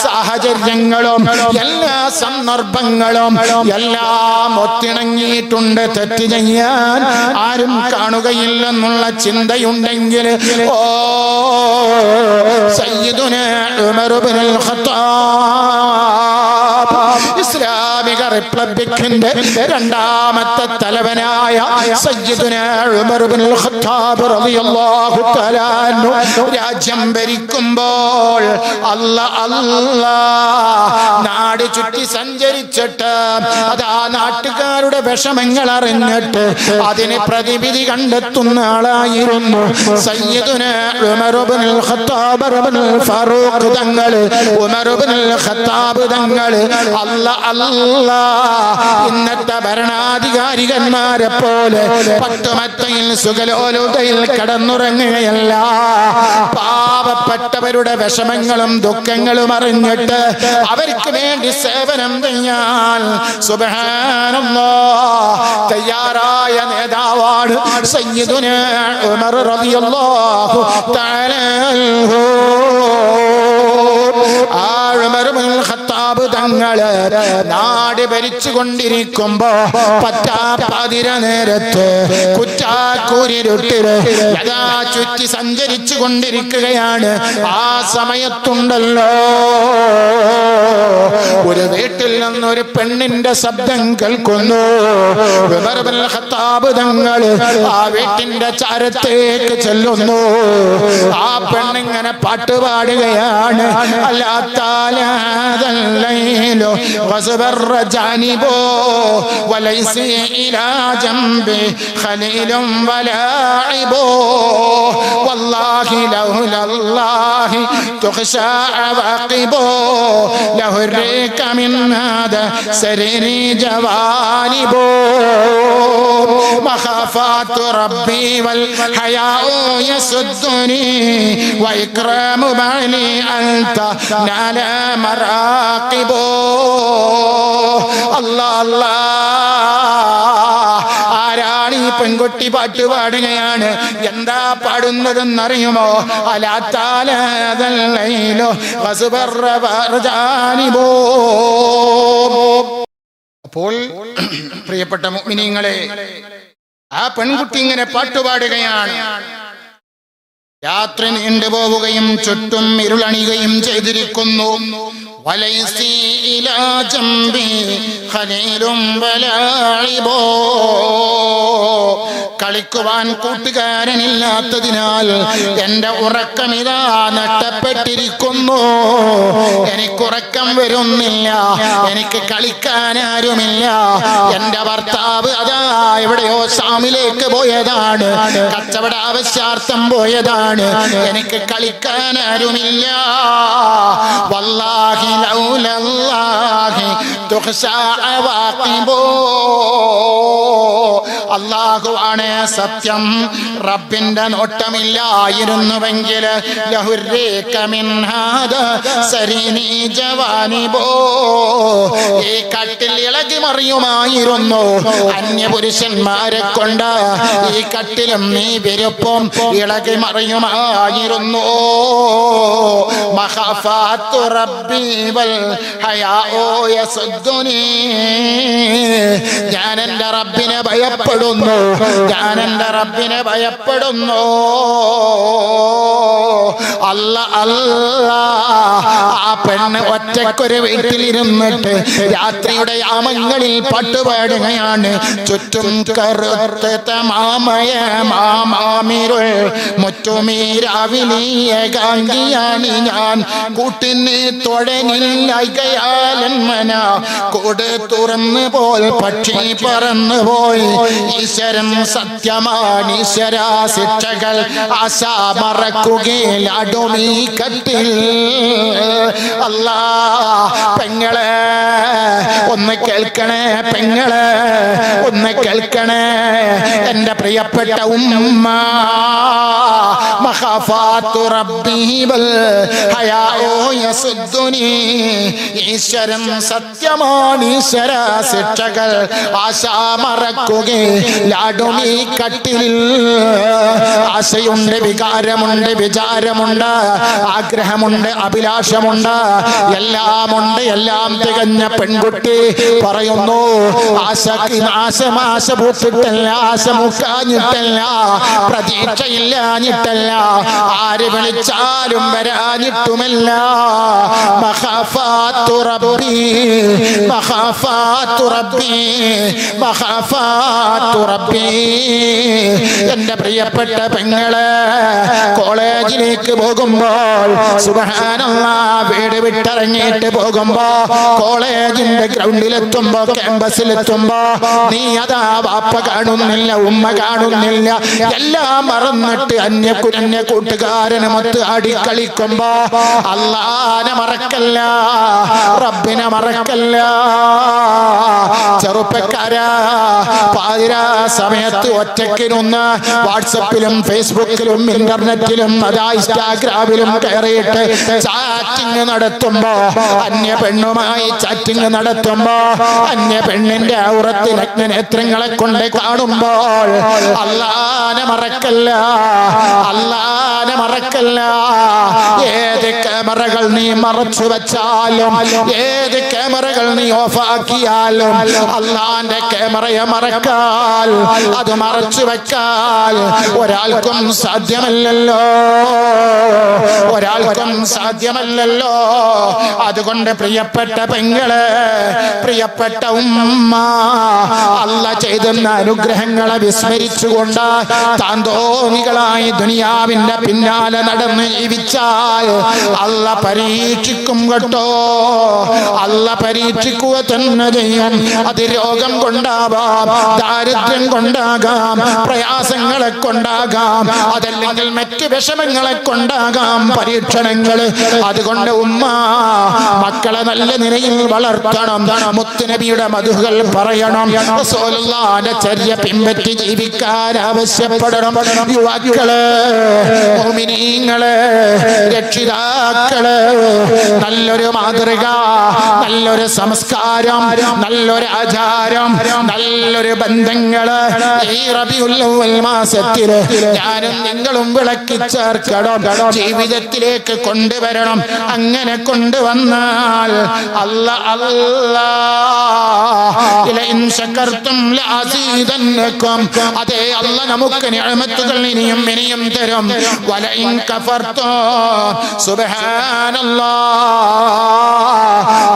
സാഹചര്യങ്ങളും എല്ലാ സന്ദർഭങ്ങളും എല്ലാം ഒത്തിണങ്ങിയിട്ടുണ്ട്. തെറ്റ് ചെയ്യാൻ ആരും കാണുകയില്ലെന്നുള്ള ചിന്തയുണ്ടെങ്കിൽ സയ്യിദുനാ ഉമർ ഇബ്നുൽ ഖത്താബ് ഇസ്ലാമിക റിപ്പബ്ലിക്കിന്റെ രണ്ടാമത്തെ തലവനായ സയ്യിദുനാ ഉമർ ഇബ്നുൽ ഖത്താബ് റളിയല്ലാഹു തആല അൻഹു രാജ്യം ഭരിക്കുമ്പോൾ നാട് ചുറ്റി സഞ്ചരിച്ചിട്ട് അതാ നാട്ടുകാരുടെ വിഷമങ്ങൾ അറിഞ്ഞിട്ട് അതിന് പ്രതിവിധി കണ്ടെത്തുന്ന ആളായിരുന്നു സയ്യിദുനാ ഉമർ ഇബ്നുൽ ഖത്താബ് ഇബ്നുൽ ഫാറൂഖ് തങ്ങൾ. ഉമർ ഇബ്നുൽ ഖത്താബ് തങ്ങൾ ഇന്നത്തെ ഭരണാധികാരികന്മാരെ പോലെ പട്ടുമത്തയിൽ സുഖലോലുതയിൽ കടന്നുറങ്ങുകയല്ല. പാവപ്പെട്ടവരുടെ വിഷമങ്ങളും ദുഃഖങ്ങളും അറിഞ്ഞിട്ട് അവർക്ക് വേണ്ടി സേവനം ചെയ്യാൻ സുബ്ഹാനല്ലാഹ് തയ്യാറായ നേതാവാണ് സയ്യിദുനാ ഉമർ റളിയല്ലാഹു തആല അൻഹു. ഉമർ ഇബ്നുൽ ഖത്താബ് തങ്ങള് നാട് ഭരിച്ചു കൊണ്ടിരിക്കുമ്പോ പറ്റാപ്പാതിര നേരത്ത് കുറ്റാക്കൂരിരുട്ടില് യഥാ ചുറ്റി സഞ്ചരിച്ചു കൊണ്ടിരിക്കുകയാണ്. ആ സമയത്തുണ്ടല്ലോ ഒരു വീട്ടിൽ നിന്നൊരു പെണ്ണിന്റെ ശബ്ദം കേൾക്കുന്നു. ഉമർ ഇബ്നുൽ ഖത്താബ് തങ്ങള് ആ വീട്ടിന്റെ ചാരത്തേക്ക് ചെല്ലുന്നു. ആ പെണ്ണിങ്ങനെ പാട്ടുപാടുകയാണ്. അല്ലാ താലൈലു വസബറ ജാനിബോ വലൈസ ഇലാ ജംബി ഖലീലും വലാഇബോ വല്ലാഹി ലൗലല്ലാഹി തുഖശാ അവാഖിബോ ലഹുറക മിൻ ഹാദാ സരീരി ജവാനിബോ മഖാഫാത്തു റബ്ബി വൽ ഹയാഉ യസുദ്ദുനി വഇക്റാമു ബനി അൻത നാല മറാഖിബോ. അല്ലാഹ് ആരാണ് ഈ പെൺകുട്ടി പാട്ട് പാടുകയാണ്? എന്താ പാടുന്നതെന്നറിയുമോ? അലാ താലൈലു വസബറ ജാനിബോ. അപ്പോൾ പ്രിയപ്പെട്ട മുഅ്മിനീങ്ങളെ, ആ പെൺകുട്ടി ഇങ്ങനെ പാട്ടുപാടുകയാണ്. രാത്രി നീണ്ടുപോവുകയും ചുറ്റും ഇരുളണിയുകയും ചെയ്തിരിക്കുന്നു. വലൈസി ഇലാ ജംബി ഖലീലും വലാഇബോ. കളിക്കുവാൻ കൂട്ടുകാരനില്ലാത്തതിനാൽ എന്റെ ഉറക്കമിതാ നഷ്ടപ്പെട്ടിരിക്കുന്നു. എനിക്കുറക്കം വരുന്നില്ല, എനിക്ക് കളിക്കാൻ ആരുമില്ല. എന്റെ ഭർത്താവ് അതാ എവിടെയോ ഷാമിലേക്ക് പോയതാണ്, കച്ചവട ആവശ്യാർത്ഥം പോയതാണ്. എനിക്ക് കളിക്കാൻ ആരുമില്ല. വല്ലാഹി ലൗലല്ലാഹി തുഖ്ശാ അവാഖിബോ. അല്ലാഹു ആണ് സത്യം. റബ്ബിന്റെ നോട്ടമില്ലായിരുന്നുവെങ്കിൽ ലഹുറക മിൻ ഹാദാ സരീനി ജവാനിബോ. ഈ കട്ടിൽ ഇളകി മറിയുമായിരുന്നു. അന്യപുരുഷന്മാരെ കൊണ്ട് ഈ കട്ടിലും ഈ വിരുപ്പും ഇളകി മറിയുമായിരുന്നു. മഖാഫാത്തു റബ്ബി വൽ ഹയാഉ യസുദ്ദുനി. ഞാൻ എൻ്റെ റബ്ബിനെ ഭയപ്പെടുന്നു, ഞാൻ എൻ്റെ റബ്ബിനെ ഭയപ്പെടുന്നു. ആ പെണ്ണ് ഒറ്റക്കൊരു വീട്ടിലിരുന്നിട്ട് രാത്രിയുടെ യാമങ്ങളിൽ പാട്ടുപാടുകയാണ്. ചുറ്റും കറുത്ത മാമയ മാമാമിരുൾ മുറ്റുമീരാവിലിയ ഗാന്ധിയാണ് ഞാൻ. കൂട്ടിന് തൊഴനില്ലകയാലന്മന കൂട് തുറന്നു പോൽ പക്ഷി പറന്നു പോയി. ഈശ്വരൻ സത്യമാണ്, ഈശ്വര ശിക്ഷകൾ ആശ മറക്കുകയിലടുമീ കട്ടിൽ. അല്ലാ പെങ്ങളെ ഒന്ന് ഒന്ന് കേൾക്കണേ പെങ്ങളെ, ഒന്ന് കേൾക്കണേ എന്റെ പ്രിയപ്പെട്ട ഉമ്മ. മഖാഫാത്തു റബ്ബി വൽ ഹയാഉ യസുദ്ദുനി. ഈശ്വരൻ സത്യമാണ്, ഈശ്വര ശിക്ഷകൾ ആശ മറക്കുകയാടുമീ കട്ടിലിൽ. ആശയുണ്ട്, വികാരമുണ്ട്, വിചാരമുണ്ട്, ആഗ്രഹമുണ്ട്, അഭിലാഷമുണ്ട്, എല്ലാമുണ്ട്. എല്ലാം തികഞ്ഞ പെൺകുട്ടി പറയുന്നു, ആശ പൂത്തിട്ടല്ല, ആശ മുക്കാഞ്ഞിട്ടല്ല, പ്രതീക്ഷയില്ലാഞ്ഞിട്ടല്ല, ആര് വിളിച്ചാലും വരാഞ്ഞിട്ടുമല്ല. മഖാഫാത്തു റബ്ബി, മഖാഫാത്തു റബ്ബി, മഖാഫാത്തു റബ്ബി. എന്റെ പ്രിയപ്പെട്ട പെങ്ങളെ, കോളേജിലേക്ക് പോകുമ്പോൾ സുബ്ഹാനല്ലാഹ്, വീട് വിട്ടിറങ്ങിയിട്ട് പോകുമ്പോ കോളേജിന്റെ ഗ്രൗണ്ടിലെത്തുമ്പോ, ക്യാമ്പസിലെത്തുമ്പോ നീ അതാ വാപ്പ കാണുന്നില്ല, ഉമ്മ കാണുന്നില്ല, എല്ലാം മറന്നിട്ട് അന്യ കൂട്ടുകാരനുമൊത്ത് അടിക്കളിക്കുമ്പോ അല്ലാഹനെ മറക്കല്ല, റബ്ബിനെ മറക്കല്ല. ചെറുപ്പക്കാരാ, പാതിരാ സമയത്ത് ഒറ്റയ്ക്കിരുന്ന് വാട്സപ്പിലും ഫേസ്ബുക്കിലും ഇന്റർനെറ്റിലും അതാ ഇൻസ്റ്റാഗ്രാമിലും കയറിയിട്ട് ചാറ്റിംഗ് നടത്തുമ്പോ, അന്യ പെണ്ണുമായി ചാറ്റിംഗ് നടത്തുമ്പോ, അന്യ പെണ്ണിന്റെ ഔറത്ത് നഗ്നനേത്രങ്ങളെ കൊണ്ട് കാണുമ്പോൾ അല്ലാഹനെ മറക്കല്ല, അല്ലാഹനെ മറക്കല്ല. ഏത് ക്യാമറകൾ നീ മറച്ചു വെച്ചാലും, ഏത് ക്യാമറകൾ നീ ഓഫാക്കിയാലും അല്ലാഹന്റെ ക്യാമറയെ മറക്കാൻ, അത് മറച്ചു വെക്കാൻ ഒരാൾക്കും സാധ്യമല്ലല്ലോ, ഒരാൾക്കും സാധ്യമല്ലല്ലോ. അതുകൊണ്ട് പ്രിയപ്പെട്ട പെങ്ങളെ, പ്രിയപ്പെട്ട ഉമ്മ, അല്ലാഹ് ചെയ്തെന്ന അനുഗ്രഹങ്ങളെ വിസ്മരിച്ചുകൊണ്ട് താന്തോന്നികളായി ദുനിയാവിന്റെ പിന്നാലെ നടന്ന് ജീവിച്ചാൽ അല്ലാഹ് പരീക്ഷിക്കും കേട്ടോ, അല്ലാഹ് പരീക്ഷിക്കുക തന്നെ ചെയ്യും. അത് രോഗം കൊണ്ടാവാം, ദാരിദ്ര്യം കൊണ്ടാകാം, പ്രയാസങ്ങളെ കൊണ്ടാകാം, അതല്ലെങ്കിൽ മറ്റ് വിഷമങ്ങളെ കൊണ്ടാകാം പരീക്ഷണങ്ങൾ. അതുകൊണ്ട് ഉമ്മ, മക്കളെ നല്ല നിലയിൽ വളർത്തണം, മുത്തുനബിയുടെ മധുകൾ പറയണം, റസൂലുള്ളാഹിന്റെ ചര്യ പിൻപറ്റി ജീവിക്കാൻ ആവശ്യപ്പെടണം. യുവാക്കളെ, മുഅ്മിനീങ്ങളെ, രക്ഷിതാക്കളെ, നല്ലൊരു മാതൃക, നല്ലൊരു സംസ്കാരം, നല്ലൊരു ആചാരം, നല്ലൊരു ബന്ധങ്ങള് ഈ റബീഉൽ അവ്വൽ മാസത്തിൽ ഞാനും നിങ്ങളും വിളക്കി ചേർക്കണം, ജീവിതത്തിലേക്ക് കൊണ്ടുവരണം. അങ്ങനെ കൊണ്ടുവന്നാൽ ലഇൻ ശകർതും ലഅസീദന്നകും, അതേ അല്ലാഹ് നമുക്ക് നിഅമത്തുകൾ ഇനിയും ഇനിയും തരും. വലഇൻ കഫർതും, സുബ്ഹാനല്ലാഹ്,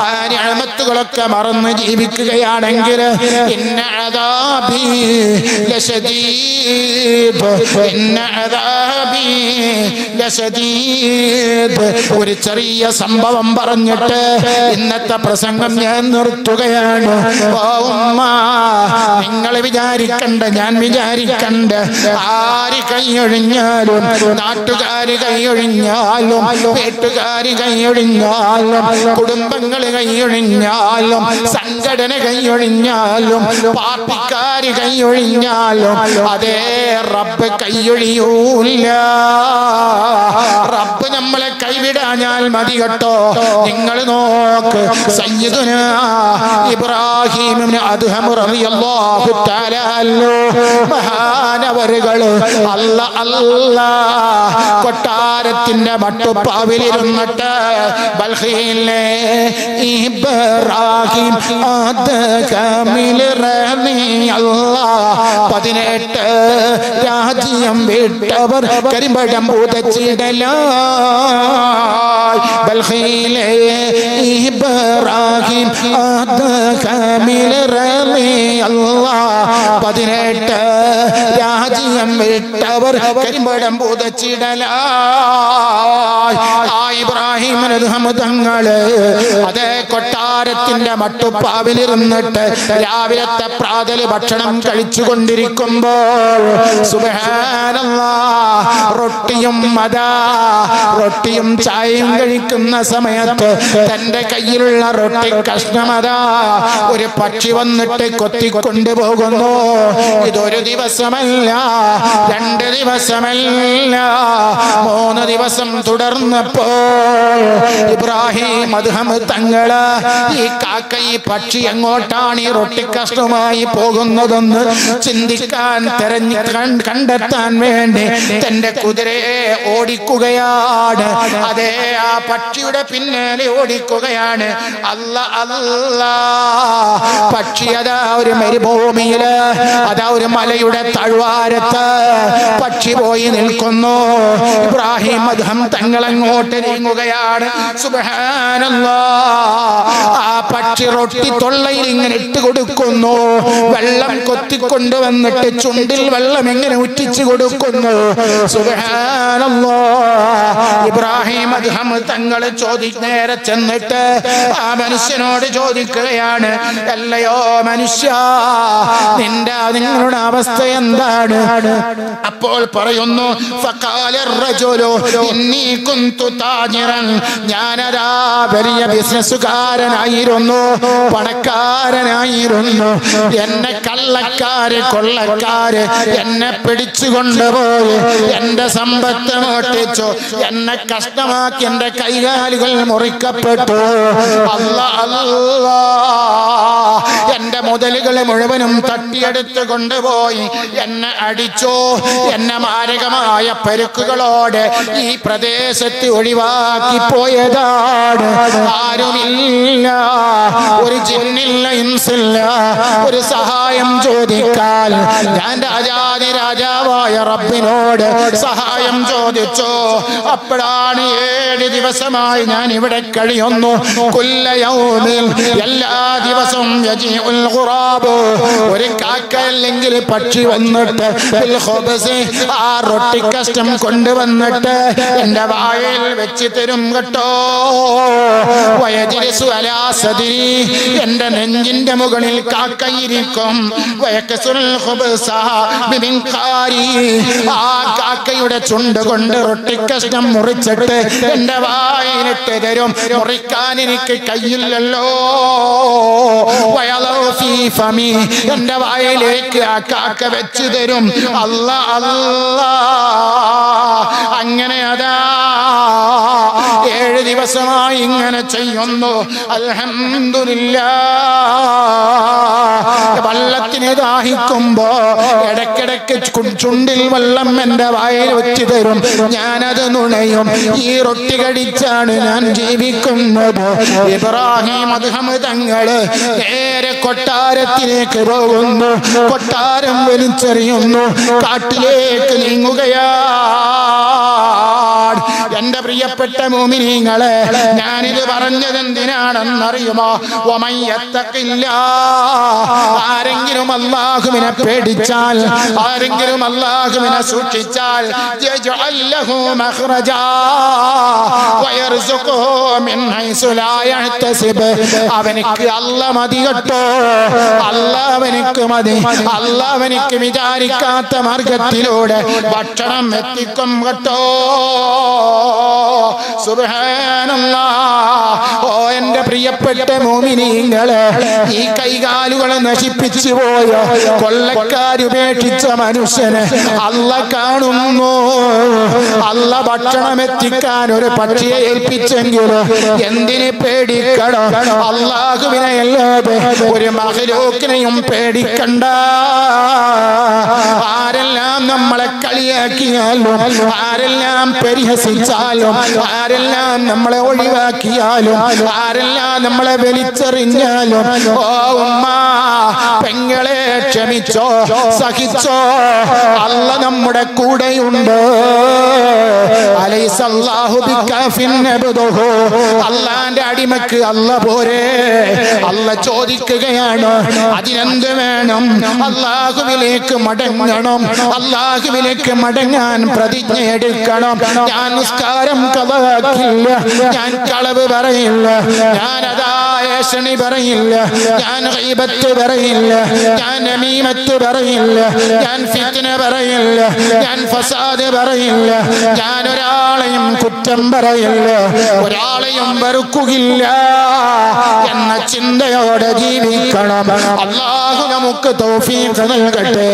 ആ നിഅമത്തുകളൊക്കെ മറന്ന് ജീവിക്കുകയാണെങ്കിൽ ഇന്ന അദാബി ലശദീദ്, ഇന്ന അദാബി ലശദീദ്. ഒരു ചെറിയ സംഭവം പറഞ്ഞിട്ട് ഇന്നത്തെ പ്രസംഗം ഞാൻ നിർത്തുകയാണ്. ഓ ഉമ്മ, നിങ്ങൾ വിചാരിക്കണ്ട, ഞാൻ വിചാരിക്കണ്ട, ആര് കൈയൊഴിഞ്ഞാലും, നാട്ടുകാര് കൈയൊഴിഞ്ഞാലും, വീട്ടുകാര് കൈയൊഴിഞ്ഞാലും, കുടുംബങ്ങൾ കൈയൊഴിഞ്ഞാലും, സംഘടന കൈയൊഴിഞ്ഞാലും, പാർട്ടിക്കാര് കൈയൊഴിഞ്ഞാലും, അതേ റബ്ബ് കൈയൊഴിയൂല. റബ്ബ് നമ്മളെ കൈവിടാഞ്ഞാൽ മതി കേട്ടോ. നിങ്ങൾ നോക്ക്, സയ്യിദുനാ ഇബ്രാഹിം ഇബ്നു അദ്ഹം റളിയല്ലാഹു തആല അൻഹു മഹാനവറുകൾ അല്ലാഹ് കൊട്ടാരത്തിന്റെ മട്ടുപ്പാവിലിരുന്നിട്ട് ബൽഖിയിലെ ഇബ്രാഹിം ആദകമിൽ റളിയല്ലാഹ് 18 രാജ്യം വിട്ടവർ കരിമ്പഴം പൂതച്ചിടലായി. ബൽഖിയിലെ ഇബ്രാഹിം ആദകമിൽ റളിയല്ലാഹ് 18 രാജ്യം രാജ്യം വിട്ടവർ കരിമ്പടം പുതച്ചിടല ഇബ്രാഹിം തങ്ങള് അതേ കൊട്ടാരത്തിന്റെ മട്ടുപ്പാവിലിരുന്നിട്ട് രാവിലത്തെ പ്രാതൽ ഭക്ഷണം കഴിച്ചു കൊണ്ടിരിക്കുമ്പോൾ സുബ്ഹാനല്ലാഹ് റൊട്ടിയും ചായയും കഴിക്കുന്ന സമയത്ത് തന്റെ കയ്യിലുള്ള റൊട്ടി കഷ്ണമതാ ഒരു പക്ഷി വന്നിട്ട് കൊത്തിക്കൊണ്ടു പോകുന്നു. ഇതൊരു ദിവസമല്ല, 2 ദിവസമല്ല, 3 ദിവസം തുടർന്നപ്പോൾ ഇബ്രാഹിം അദ്ഹം തങ്ങള് ഈ കാക്ക ഈ പക്ഷി എങ്ങോട്ടാണ് ഈ റൊട്ടി കഷ്ണവുമായി പോകുന്നതെന്ന് ചിന്തിക്കാൻ കണ്ടെത്താൻ വേണ്ടി തന്റെ കുതിരയെ ഓടിക്കുകയാണ്. അതേ ആ പക്ഷിയുടെ പിന്നാലെ ഓടിക്കുകയാണ്. അല്ലാ പക്ഷി അതാ ഒരു മരുഭൂമിയില്, അതാ ഒരു മലയുടെ താഴ്വാരത്ത് പക്ഷി പോയി നിൽക്കുന്നു. ഇബ്രാഹിം അദ്ഹം തങ്ങൾ അങ്ങോട്ട് നീങ്ങുകയാണ്. സുബ്ഹാനല്ലാഹ് ആ പക്ഷി റൊട്ടി തൊള്ളയിൽ ഇങ്ങനെ ഇട്ട് കൊടുക്കുന്നു. വെള്ളം കൊത്തിക്കൊണ്ടുവന്നിട്ട് ചുണ്ടിൽ വെള്ളം എങ്ങനെ ഉറ്റിച്ചു കൊടുക്കുന്നു. സുബ്ഹാനല്ലാഹ് ഇബ്രാഹിം അദ്ഹം തങ്ങൾ നേരെ ചെന്നിട്ട് ആ മനുഷ്യനോട് ചോദിക്കുകയാണ്, അല്ലയോ മനുഷ്യ, നിങ്ങളുടെ അവസ്ഥ എന്താണ്? അപ്പോൾ പറയുന്നു, ഞാനതാ വലിയ ബിസിനസ്സുകാരനായിരുന്നു, പണക്കാരനായിരുന്നു. എന്നെ കള്ളക്കാര് കൊള്ളക്കാര് എന്നെ പിടിച്ചുകൊണ്ടുപോയി എന്റെ സമ്പത്ത് മോഷ്ടിച്ചു, എന്നെ കഷ്ടമാക്കി, എന്റെ കൈകാലുകൾ മുറിക്കപ്പെട്ടു. എന്റെ മുതലുകൾ മുഴുവനും തട്ടിയെടുത്ത് കൊണ്ടുപോയി എന്നെ അടിച്ചു. എന്നെ മാരകമായ പരുക്കുകളോടെ ഈ പ്രദേശത്ത് ഒഴിവാക്കി പോയതാണ്. ആരുമില്ല, ഒരു ജിന്നില്ല, ഇൻസില്ല, ഒരു സഹായം ചോദിക്കാൻ ഞാൻ രാജാവായ റബ്ബിനോട് സഹായം ചോദിച്ചു. അപ്പോഴാണ് 7 ദിവസമായി ഞാൻ ഇവിടെ കഴിയുന്നു. കുല്ലയൗമിൽ, എല്ലാ ദിവസവും യജീഉൽ ഖുറാബ്, ഒരു കാക്ക അല്ലെങ്കിൽ പക്ഷി വന്നിട്ട് ആ റൊട്ടി കഷ്ണം കൊണ്ടുവന്നിട്ട് എന്റെ വായിൽ വെച്ച് തരും കേട്ടോ. വയജിലിസു അലാ സദരി, എന്റെ നെഞ്ചിന്റെ മുകളിൽ കാക്കയിരിക്കും. വയകസുൽ ഖുബ്സ ബിമിൻഖാരി, ആ കാക്കയുടെ ചുണ്ട് കൊണ്ട് റൊട്ടി കഷ്ണം മുറിച്ചിട്ട് എന്റെ വായിലിട്ട് തരും. മുറിക്കാൻ എനിക്ക് കയ്യില്ലല്ലോ. എന്റെ വായിലേക്ക് ആ കാക്ക വെച്ച് തരും. അല്ലാ അങ്ങനെ അതാ 7 ദിവസമായി ഇങ്ങനെ ചെയ്യുന്നു. അൽഹംദുലില്ലാഹ്. വെള്ളത്തിന് ദാഹിക്കുമ്പോ ഇടയ്ക്കിടയ്ക്ക് ചുണ്ടിൽ വെള്ളം എന്റെ വായിൽ വെച്ച് തരും. ഞാനത് നുണയും. ഈ റൊട്ടി കഴിച്ചാണ് ഞാൻ ജീവിക്കുന്നത്. ഇബ്രാഹിം അദ്ഹം തങ്ങള് നേരെ കൊട്ടാരത്തിലേക്ക് പോകുന്നു. കൊട്ടാരം വലിച്ചെറിയുന്നു. കാട്ടിലേക്ക് നീങ്ങുകയാണ്. എന്റെ പ്രിയപ്പെട്ട മുഅ്മിനീങ്ങളെ, ഞാനിത് പറഞ്ഞത് എന്തിനാണെന്നറിയുമോ? ആരെങ്കിലും അല്ലാഹുവിനെ പേടിച്ചാൽ, ആരെങ്കിലും അല്ലാഹുവിനെ സൂക്ഷിച്ചാൽ, യജ്അൽ ലഹു മഖ്റജാ വയർസുഖുഹു മിൻ ഹൈസു ലാ യഹ്തസിബ്. അവനിക്ക് അല്ലാഹ് മതി കേട്ടോ. അല്ലാഹ് അവനിക്ക് മതി. അല്ലാഹ് അവനിക്ക് വിചാരിക്കാത്ത മാർഗത്തിലൂടെ ഭക്ഷണം എത്തിക്കും കേട്ടോ. സുബ്ഹാനല്ലാഹ്. ഓ എന്റെ പ്രിയപ്പെട്ട മുഅ്മിനീങ്ങളെ, ഈ കൈകാലുകളെ നശിപ്പിച്ചു പോയ കൊള്ളക്കാരുപേക്ഷിച്ച മനുഷ്യനെ അല്ലാഹ് കാണുന്നു. അല്ലാഹ് ഭക്ഷണം എത്തിക്കാൻ ഒരു പക്ഷിയെ ഏൽപ്പിച്ചെങ്കിൽ എന്തിന് പേടിക്കണം? അല്ലാഹുവിനെ അല്ലാതെ ഒരു മഖ്ലൂക്കിനെയും പേടിക്കണ്ട. ആരെല്ലാം നമ്മളെ കളിയാക്കിയാലും, ആരെല്ലാം പരിഹസിച്ചാലും, ആരെല്ലാം നമ്മളെ ഒഴിവാക്കിയാലും, ആരെല്ലാം നമ്മളെ വലിച്ചെറിഞ്ഞാലും ഓ ഉമ്മ പെങ്ങളെ ക്ഷമിച്ചോ, സഹിച്ചോ, അല്ല നമ്മുടെ കൂടെയുണ്ട്. അലൈസല്ലാഹു ബികാഫിൻ അബ്ദുഹു, അല്ലാഹുവിന്റെ അടിമക്ക് അല്ല പോരെ? അല്ല ചോദിക്കുകയാണ്, അതിനെന്ത് വേണം? അല്ലാഹുവിലേക്ക് മടങ്ങണം, അല്ലാഹുവിലേക്ക് മടങ്ങാൻ പ്രതിജ്ഞ എടുക്കണം. ഞാൻ നിസ്കാരം കളവാക്കില്ല, ഞാൻ കളവ് പറയില്ല, ഞാൻ ഏഷണി പറയില്ല, ഞാൻ ഗീബത്ത് പറയില്ല, ഞാൻ നമീമത്ത് പറയില്ല, ഞാൻ ഫിത്ന പറയില്ല, ഞാൻ ഫസാദ് പറയില്ല, ഞാൻ ഒരാളെയും കുറ്റം പറയില്ല, ഒരാളെയും വെറുക്കുകയില്ല എന്ന ചിന്തയോടെ ജീവിക്കണം. അല്ലാഹു നമുക്ക് തൗഫീഖ് നൽകട്ടെ.